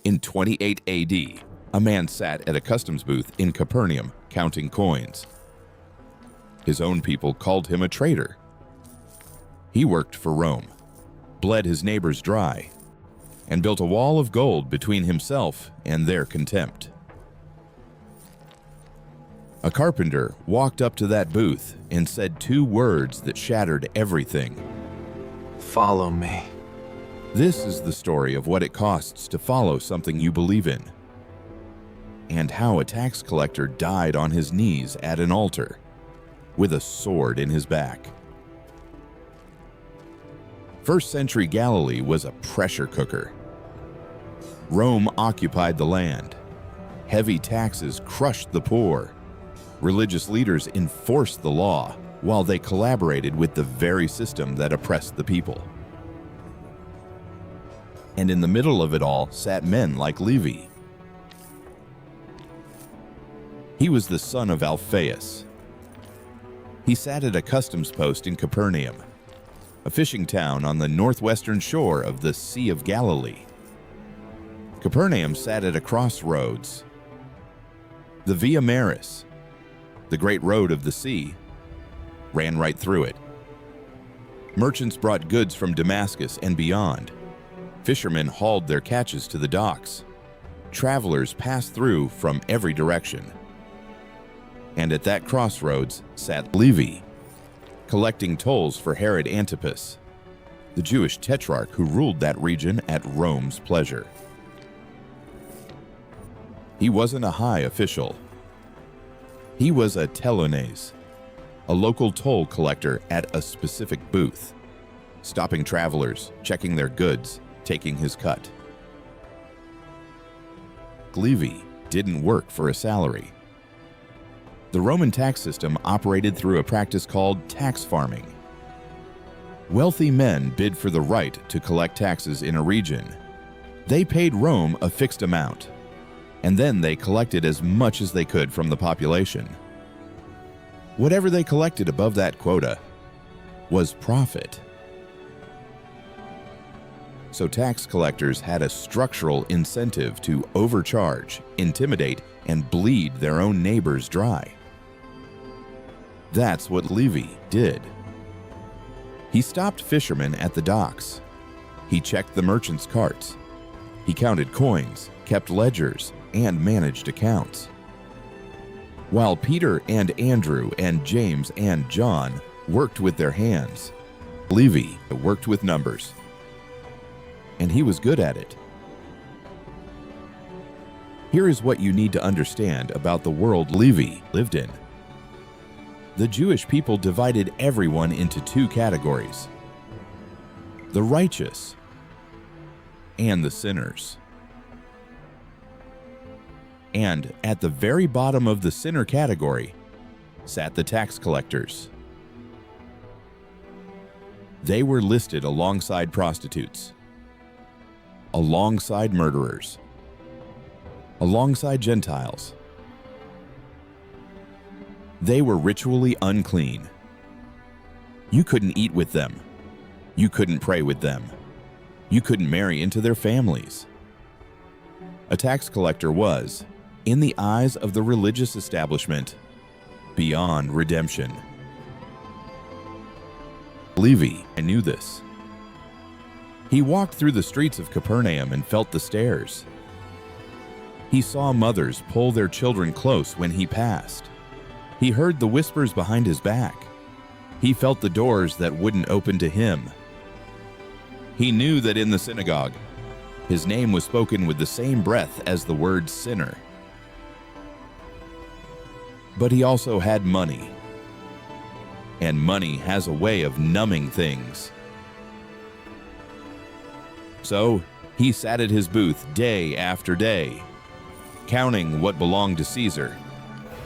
In 28 AD, a man sat at a customs booth in Capernaum counting coins. His own people called him a traitor. He worked for Rome, bled his neighbors dry, and built a wall of gold between himself and their contempt. A carpenter walked up to that booth and said 2 words that shattered everything. Follow me. This is the story of what it costs to follow something you believe in, and how a tax collector died on his knees at an altar with a sword in his back. First century Galilee was a pressure cooker. Rome occupied the land. Heavy taxes crushed the poor. Religious leaders enforced the law while they collaborated with the very system that oppressed the people. And in the middle of it all sat men like Levi. He was the son of Alphaeus. He sat at a customs post in Capernaum, a fishing town on the northwestern shore of the Sea of Galilee. Capernaum sat at a crossroads. The Via Maris, the great road of the sea, ran right through it. Merchants brought goods from Damascus and beyond. Fishermen hauled their catches to the docks. Travelers passed through from every direction. And at that crossroads sat Levi, collecting tolls for Herod Antipas, the Jewish tetrarch who ruled that region at Rome's pleasure. He wasn't a high official. He was a telones, a local toll collector at a specific booth, stopping travelers, checking their goods, taking his cut. Levi didn't work for a salary. The Roman tax system operated through a practice called tax farming. Wealthy men bid for the right to collect taxes in a region. They paid Rome a fixed amount, and then they collected as much as they could from the population. Whatever they collected above that quota was profit. So tax collectors had a structural incentive to overcharge, intimidate, and bleed their own neighbors dry. That's what Levi did. He stopped fishermen at the docks. He checked the merchants' carts. He counted coins, kept ledgers, and managed accounts. While Peter and Andrew and James and John worked with their hands, Levi worked with numbers. And he was good at it. Here is what you need to understand about the world Levi lived in. The Jewish people divided everyone into 2 categories: the righteous and the sinners. And at the very bottom of the sinner category sat the tax collectors. They were listed alongside prostitutes, alongside murderers, alongside Gentiles. They were ritually unclean. You couldn't eat with them. You couldn't pray with them. You couldn't marry into their families. A tax collector was, in the eyes of the religious establishment, beyond redemption. Levi knew this. He walked through the streets of Capernaum and felt the stares. He saw mothers pull their children close when he passed. He heard the whispers behind his back. He felt the doors that wouldn't open to him. He knew that in the synagogue, his name was spoken with the same breath as the word sinner. But he also had money. And money has a way of numbing things. So he sat at his booth day after day, counting what belonged to Caesar,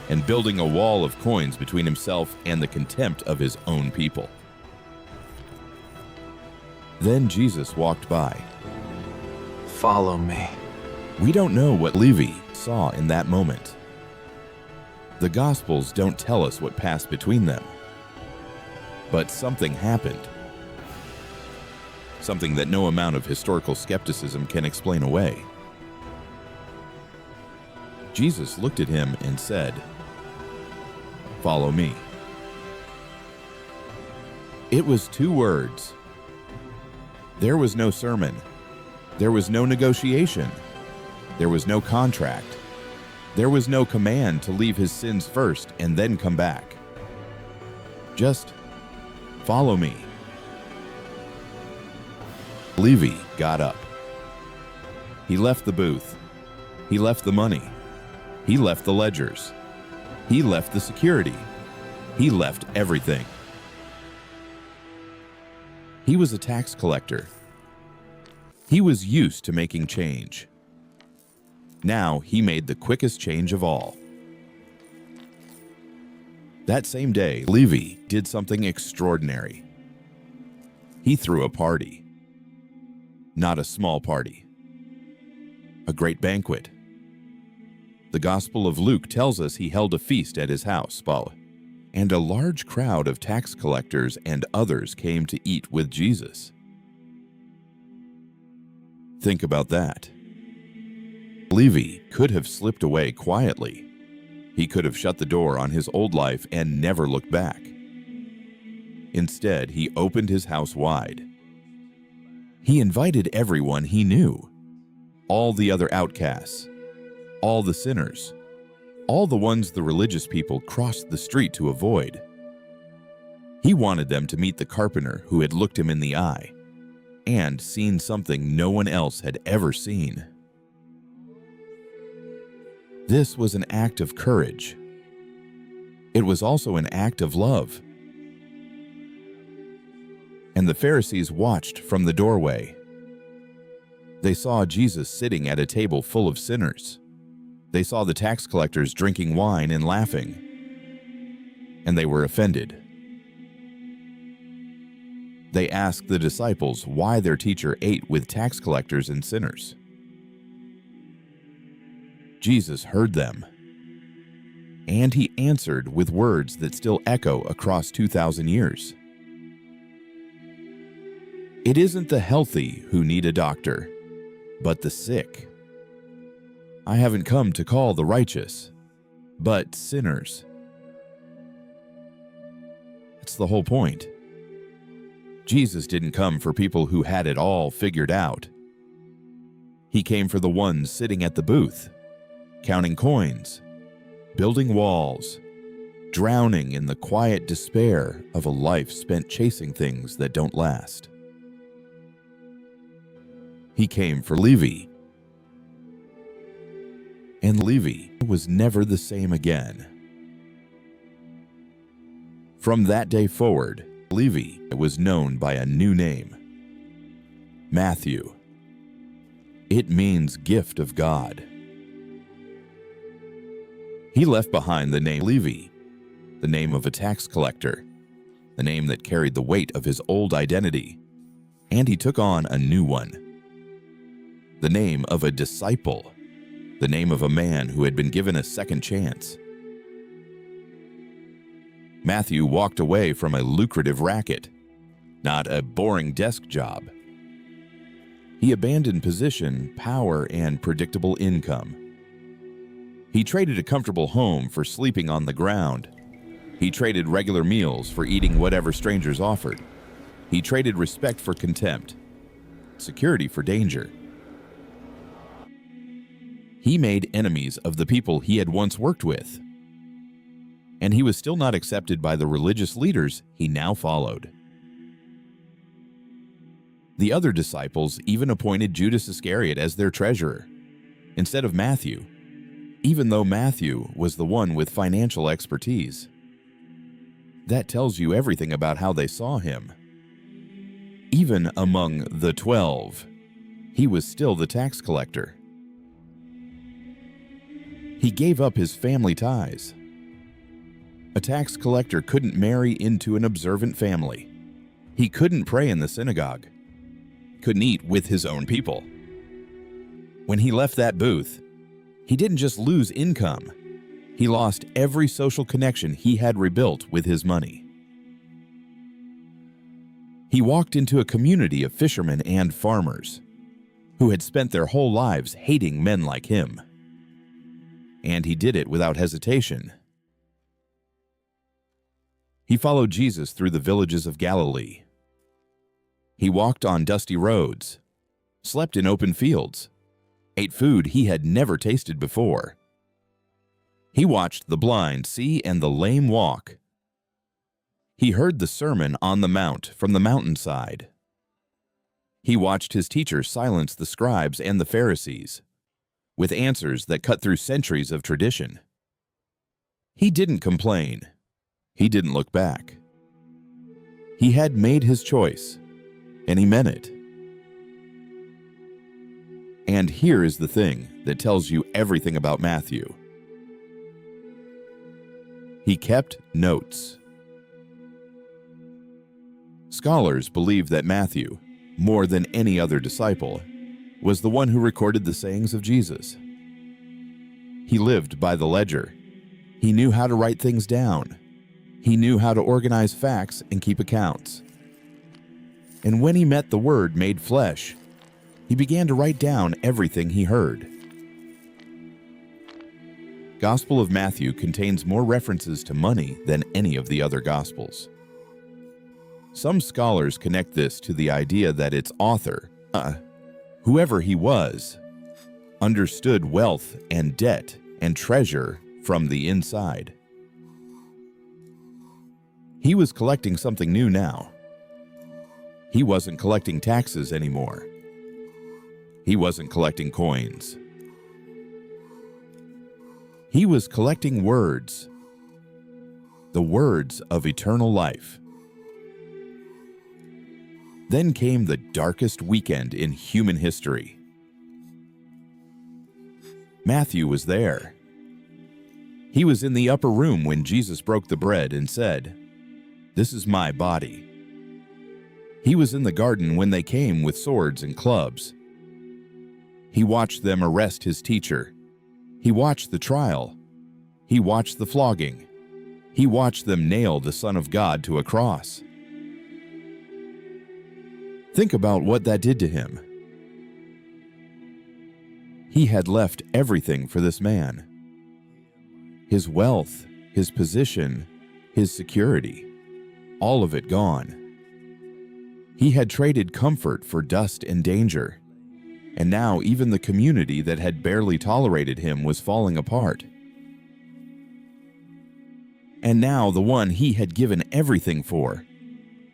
and building a wall of coins between himself and the contempt of his own people. Then Jesus walked by. Follow me. We don't know what Levi saw in that moment. The Gospels don't tell us what passed between them. But something happened. Something that no amount of historical skepticism can explain away. Jesus looked at him and said, "Follow me." It was 2 words. There was no sermon. There was no negotiation. There was no contract. There was no command to leave his sins first and then come back. Just follow me. Levi got up. He left the booth. He left the money. He left the ledgers. He left the security. He left everything. He was a tax collector. He was used to making change. Now he made the quickest change of all. That same day, Levi did something extraordinary. He threw a party. Not a small party. A great banquet. The Gospel of Luke tells us he held a feast at his house, and a large crowd of tax collectors and others came to eat with Jesus. Think about that. Levi could have slipped away quietly. He could have shut the door on his old life and never looked back. Instead, he opened his house wide. He invited everyone he knew, all the other outcasts, all the sinners, all the ones the religious people crossed the street to avoid. He wanted them to meet the carpenter who had looked him in the eye and seen something no one else had ever seen. This was an act of courage. It was also an act of love. And the Pharisees watched from the doorway. They saw Jesus sitting at a table full of sinners. They saw the tax collectors drinking wine and laughing. And they were offended. They asked the disciples why their teacher ate with tax collectors and sinners. Jesus heard them. And he answered with words that still echo across 2,000 years. It isn't the healthy who need a doctor, but the sick. I haven't come to call the righteous, but sinners. That's the whole point. Jesus didn't come for people who had it all figured out. He came for the ones sitting at the booth, counting coins, building walls, drowning in the quiet despair of a life spent chasing things that don't last. He came for Levi. And Levi was never the same again. From that day forward, Levi was known by a new name, Matthew. It means gift of God. He left behind the name Levi, the name of a tax collector, the name that carried the weight of his old identity, and he took on a new one, the name of a disciple, the name of a man who had been given a second chance. Matthew walked away from a lucrative racket, not a boring desk job. He abandoned position, power, and predictable income. He traded a comfortable home for sleeping on the ground. He traded regular meals for eating whatever strangers offered. He traded respect for contempt, security for danger. He made enemies of the people he had once worked with. And he was still not accepted by the religious leaders he now followed. The other disciples even appointed Judas Iscariot as their treasurer, instead of Matthew, even though Matthew was the one with financial expertise. That tells you everything about how they saw him. Even among the 12, he was still the tax collector. He gave up his family ties. A tax collector couldn't marry into an observant family. He couldn't pray in the synagogue. Couldn't eat with his own people. When he left that booth, he didn't just lose income. He lost every social connection he had rebuilt with his money. He walked into a community of fishermen and farmers who had spent their whole lives hating men like him. and he did it without hesitation. He followed Jesus through the villages of Galilee. He walked on dusty roads, slept in open fields, ate food he had never tasted before. He watched the blind see and the lame walk. He heard the Sermon on the Mount from the mountainside. He watched his teacher silence the scribes and the Pharisees with answers that cut through centuries of tradition. He didn't complain. He didn't look back. He had made his choice, and he meant it. And here is the thing that tells you everything about Matthew. He kept notes. Scholars believe that Matthew, more than any other disciple, was the one who recorded the sayings of Jesus. He lived by the ledger. He knew how to write things down. He knew how to organize facts and keep accounts. And when he met the Word made flesh, he began to write down everything he heard. Gospel of Matthew contains more references to money than any of the other Gospels. Some scholars connect this to the idea that its author, whoever he was, understood wealth and debt and treasure from the inside. He was collecting something new now. He wasn't collecting taxes anymore. He wasn't collecting coins. He was collecting words, the words of eternal life. Then came the darkest weekend in human history. Matthew was there. He was in the upper room when Jesus broke the bread and said, "This is my body." He was in the garden when they came with swords and clubs. He watched them arrest his teacher. He watched the trial. He watched the flogging. He watched them nail the Son of God to a cross. Think about what that did to him. He had left everything for this man. His wealth, his position, his security, all of it gone. He had traded comfort for dust and danger, and now even the community that had barely tolerated him was falling apart. And now the one he had given everything for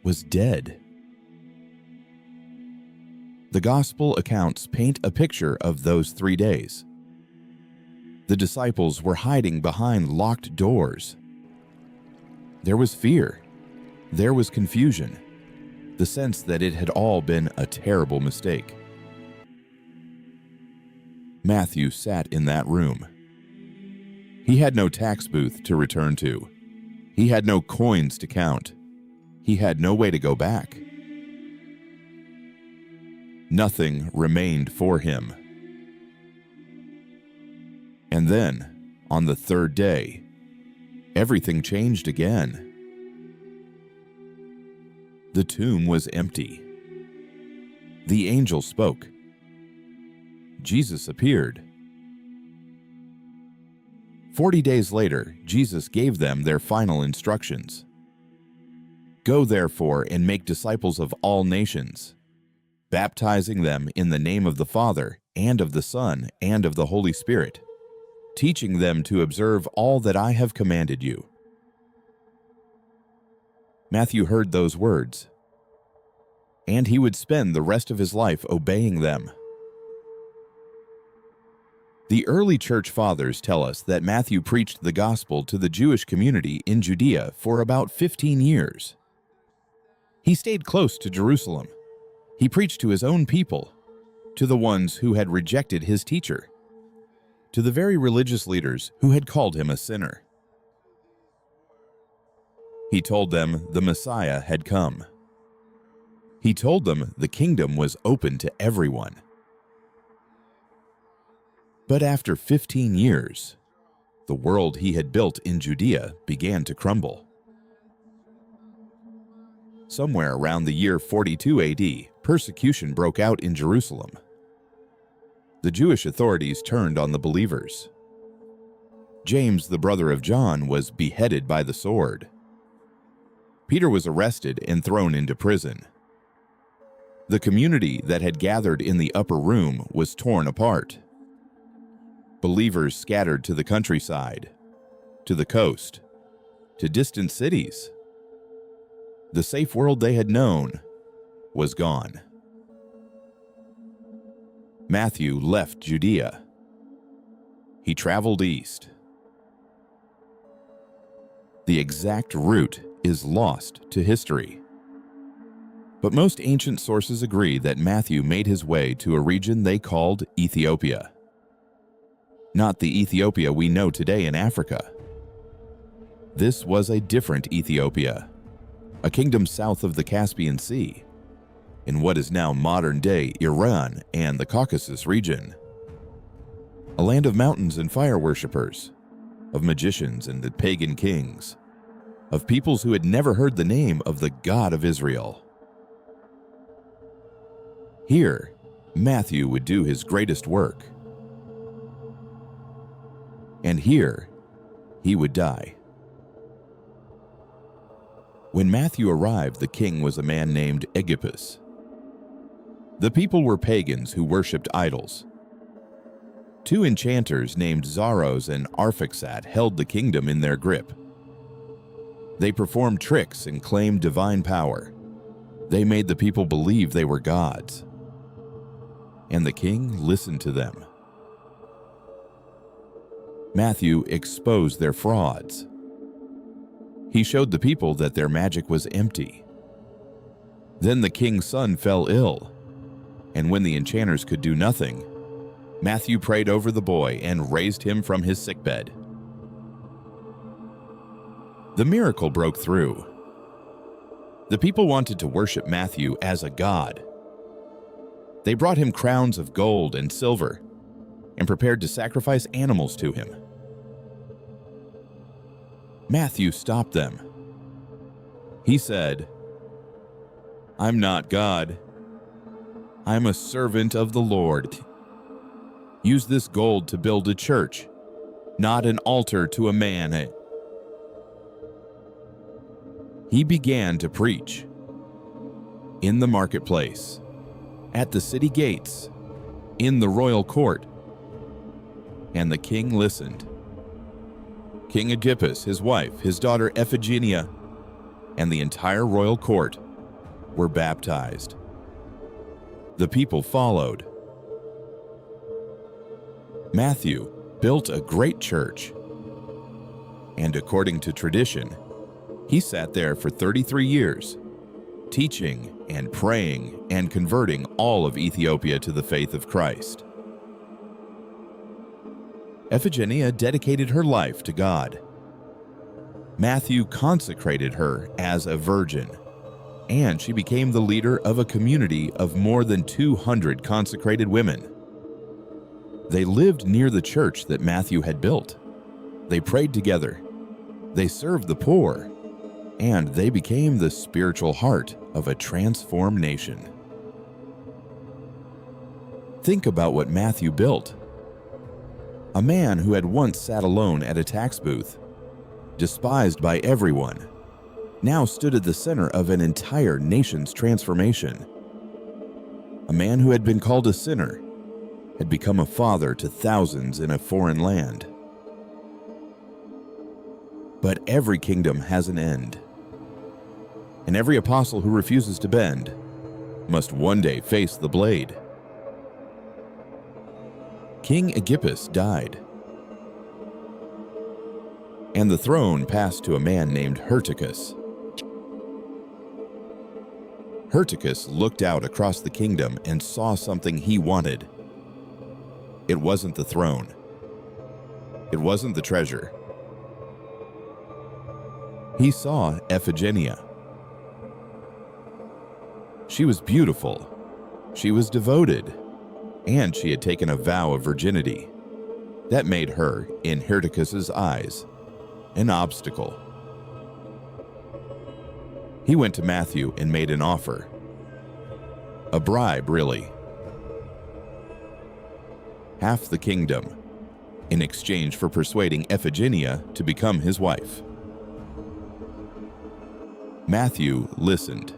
was dead. The Gospel accounts paint a picture of those 3 days. The disciples were hiding behind locked doors. There was fear. There was confusion. The sense that it had all been a terrible mistake. Matthew sat in that room. He had no tax booth to return to. He had no coins to count. He had no way to go back. Nothing remained for him. And then, on the third day, everything changed again. The tomb was empty. The angel spoke. Jesus appeared. 40 days later, Jesus gave them their final instructions. "Go therefore and make disciples of all nations, baptizing them in the name of the Father, and of the Son, and of the Holy Spirit, teaching them to observe all that I have commanded you." Matthew heard those words, and he would spend the rest of his life obeying them. The early church fathers tell us that Matthew preached the gospel to the Jewish community in Judea for about 15 years. He stayed close to Jerusalem. He preached to his own people, to the ones who had rejected his teacher, to the very religious leaders who had called him a sinner. He told them the Messiah had come. He told them the kingdom was open to everyone. But after 15 years, the world he had built in Judea began to crumble. Somewhere around the year 42 AD, persecution broke out in Jerusalem. The Jewish authorities turned on the believers. James, the brother of John, was beheaded by the sword. Peter was arrested and thrown into prison. The community that had gathered in the upper room was torn apart. Believers scattered to the countryside, to the coast, to distant cities. The safe world they had known was gone. Matthew left Judea. He traveled east. The exact route is lost to history. But most ancient sources agree that Matthew made his way to a region they called Ethiopia. Not the Ethiopia we know today in Africa. This was a different Ethiopia, a kingdom south of the Caspian Sea, in what is now modern-day Iran and the Caucasus region. A land of mountains and fire worshippers, of magicians and the pagan kings, of peoples who had never heard the name of the God of Israel. Here, Matthew would do his greatest work. And here, he would die. When Matthew arrived, the king was a man named Agabus. The people were pagans who worshipped idols. Two enchanters named Zaros and Arphaxad held the kingdom in their grip. They performed tricks and claimed divine power. They made the people believe they were gods. And the king listened to them. Matthew exposed their frauds. He showed the people that their magic was empty. Then the king's son fell ill, and when the enchanters could do nothing, Matthew prayed over the boy and raised him from his sickbed. The miracle broke through. The people wanted to worship Matthew as a god. They brought him crowns of gold and silver and prepared to sacrifice animals to him. Matthew stopped them. He said, "I'm not God. I'm a servant of the Lord. Use this gold to build a church, not an altar to a man." He began to preach in the marketplace, at the city gates, in the royal court, and the king listened. King Agabus, his wife, his daughter Iphigenia, and the entire royal court were baptized. The people followed. Matthew built a great church, and according to tradition, he sat there for 33 years, teaching and praying and converting all of Ethiopia to the faith of Christ. Iphigenia dedicated her life to God. Matthew consecrated her as a virgin, and she became the leader of a community of more than 200 consecrated women. They lived near the church that Matthew had built. They prayed together. They served the poor, and they became the spiritual heart of a transformed nation. Think about what Matthew built. A man who had once sat alone at a tax booth, despised by everyone, now stood at the center of an entire nation's transformation. A man who had been called a sinner had become a father to thousands in a foreign land. But every kingdom has an end, and every apostle who refuses to bend must one day face the blade. King Agabus died, and the throne passed to a man named Hyrtacus. Hyrtacus looked out across the kingdom and saw something he wanted. It wasn't the throne. It wasn't the treasure. He saw Iphigenia. She was beautiful. She was devoted. And she had taken a vow of virginity. That made her, in Hyrtacus's eyes, an obstacle. He went to Matthew and made an offer. A bribe, really. Half the kingdom in exchange for persuading Iphigenia to become his wife. Matthew listened,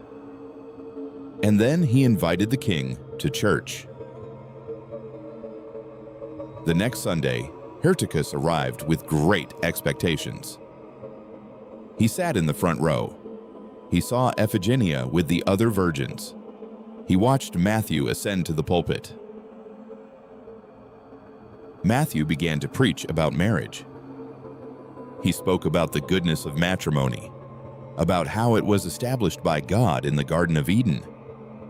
and then he invited the king to church. The next Sunday, Hyrtacus arrived with great expectations. He sat in the front row. He saw Iphigenia with the other virgins. He watched Matthew ascend to the pulpit. Matthew began to preach about marriage. He spoke about the goodness of matrimony, about how it was established by God in the Garden of Eden,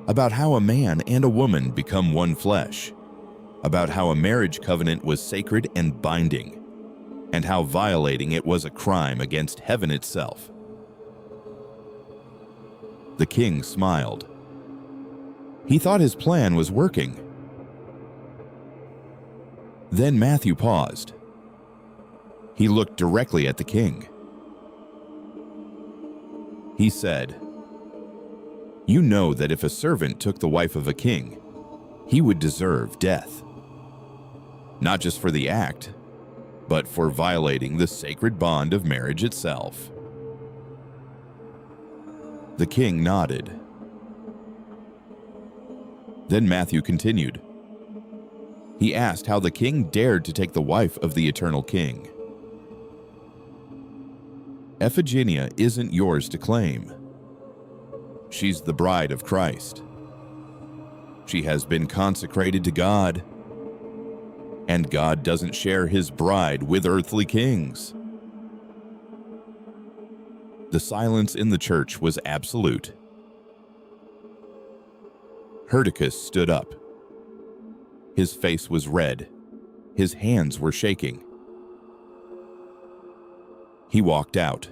about how a man and a woman become one flesh, about how a marriage covenant was sacred and binding, and how violating it was a crime against heaven itself. The king smiled. He thought his plan was working. Then Matthew paused. He looked directly at the king. He said, "You know that if a servant took the wife of a king, he would deserve death. Not just for the act, but for violating the sacred bond of marriage itself." The king nodded. Then Matthew continued. He asked how the king dared to take the wife of the eternal king. Iphigenia isn't yours to claim. She's the bride of Christ. She has been consecrated to God, and God doesn't share his bride with earthly kings. The silence in the church was absolute. Hyrtacus stood up. His face was red. His hands were shaking. He walked out.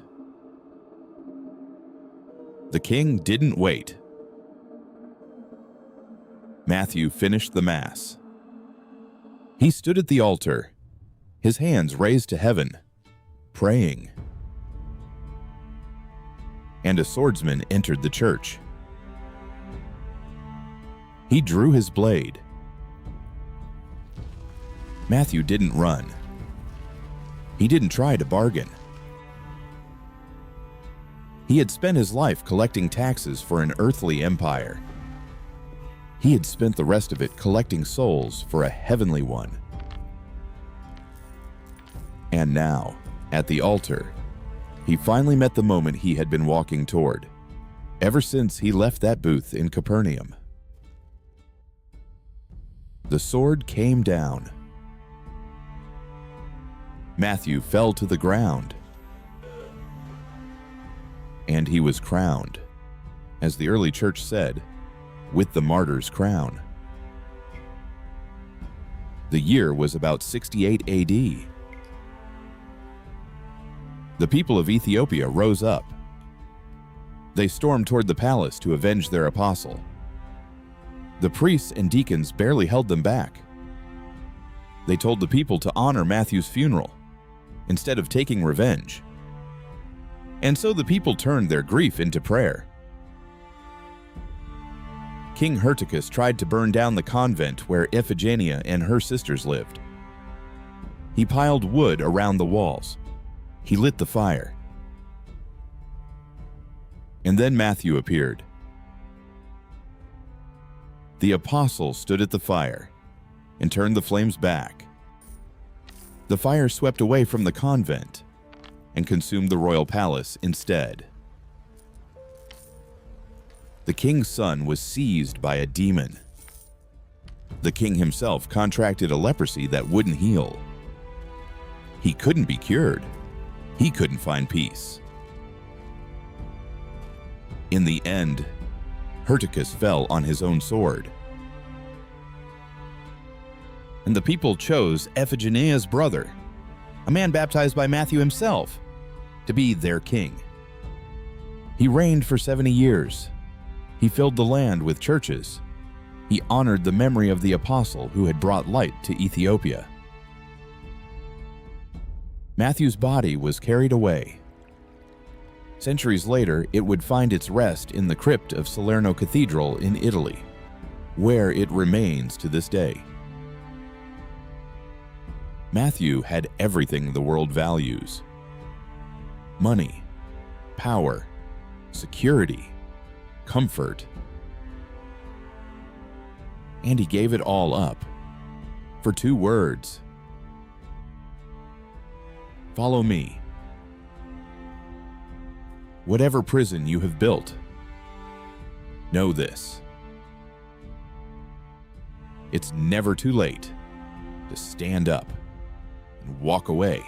The king didn't wait. Matthew finished the Mass. He stood at the altar, his hands raised to heaven, praying. And a swordsman entered the church. He drew his blade. Matthew didn't run. He didn't try to bargain. He had spent his life collecting taxes for an earthly empire. He had spent the rest of it collecting souls for a heavenly one. And now, at the altar, he finally met the moment he had been walking toward, ever since he left that booth in Capernaum. The sword came down. Matthew fell to the ground, and he was crowned, as the early church said, with the martyr's crown. The year was about 68 AD. The people of Ethiopia rose up. They stormed toward the palace to avenge their apostle. The priests and deacons barely held them back. They told the people to honor Matthew's funeral instead of taking revenge. And so the people turned their grief into prayer. King Hyrtacus tried to burn down the convent where Iphigenia and her sisters lived. He piled wood around the walls. He lit the fire. And then Matthew appeared. The apostle stood at the fire and turned the flames back. The fire swept away from the convent and consumed the royal palace instead. The king's son was seized by a demon. The king himself contracted a leprosy that wouldn't heal. He couldn't be cured. He couldn't find peace. In the end, Hyrtacus fell on his own sword. And the people chose Iphigenia's brother, a man baptized by Matthew himself, to be their king. He reigned for 70 years. He filled the land with churches. He honored the memory of the apostle who had brought light to Ethiopia. Matthew's body was carried away. Centuries later, it would find its rest in the crypt of Salerno Cathedral in Italy, where it remains to this day. Matthew had everything the world values: money, power, security, comfort. And he gave it all up for 2 words: follow me. Whatever prison you have built, know this: it's never too late to stand up and walk away.